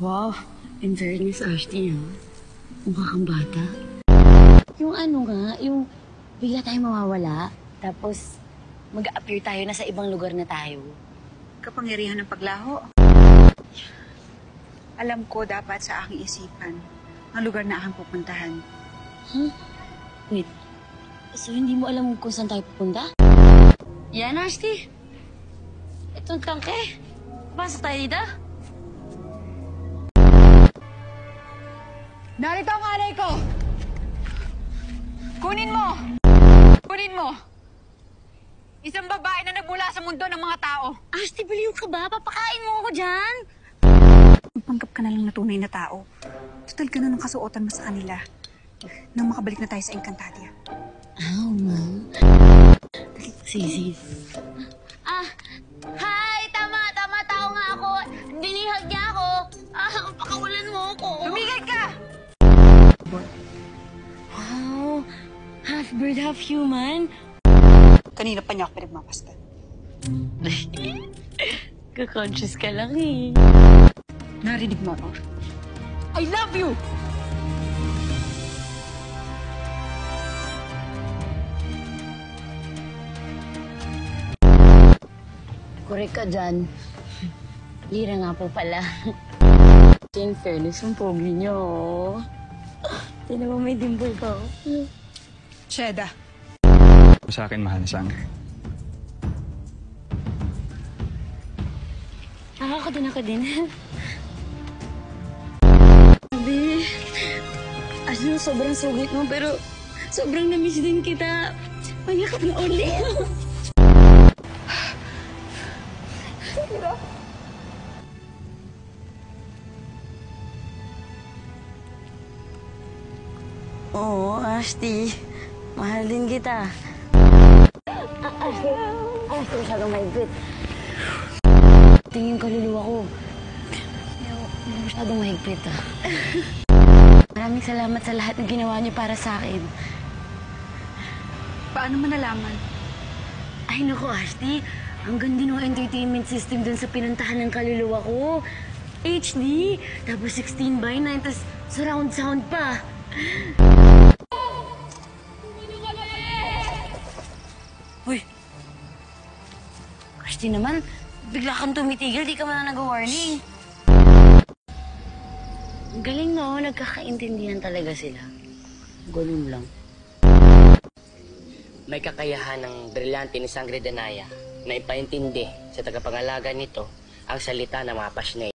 Wow, in fairness, Ashley, ha? Mukha kang bata. Yung ano nga, yung bigla tayo mawawala, tapos mag-appear tayo na sa ibang lugar na tayo. Kapangyarihan ng paglaho. Alam ko dapat sa aking isipan ang lugar na aking pupuntahan. Huh? Wait, so hindi mo alam kung saan tayo pupunta? Yan, Ashley. Itong tangke. Pasok tayo dito. Narito ang alay ko! Kunin mo! Kunin mo! Isang babae na nagmula sa mundo ng mga tao. Ashley, baliw ka ba? Papakain mo ako dyan. Magpanggap ka na lang na tunay na tao. Total ka na ng kasuotan mo sa kanila. Nang makabalik na tayo sa Encantadia. Oh, ma'am. Sige. Hi! Tama! Tao nga ako. Binihag niya ako. Pakawalan mo ako. Tumigil ka! Wow! Half bird, half human. Kanina pa niya ako pinagmapastan. Ka-conscious ka lang eh. Narinig mo, no? I love you! Correct ka dyan. Lira nga po pala. In fairness, ang pogi niyo. Tinan mo may dimple ko. Sheda. Sa akin, mahal na sangre. Ako din. Sabi, ano, sobrang sugit mo, pero sobrang namiss din kita. Panyakap na uli. Oo, Ashley. Mahal din kita. Ashley, masyadong maigpit. Tingin kaluluwa ko. Hindi masyadong mahigpit, Maraming salamat sa lahat ng ginawa niyo para sa akin. Paano mo nalaman? Ay, naku, Ashley. Ang ganda ng entertainment system dun sa pinuntahan ng kaluluwa ko. HD, tapos 16:9, tapos surround sound pa. Uy! Ashley naman, bigla kang tumitigil, di ka man na nag-warning. Galing no, nagkakaintindihan talaga sila. Ganun lang. May kakayahan ng brilyante ni Sangre de Naya na ipaintindi sa tagapangalaga nito ang salita ng mga pasnay.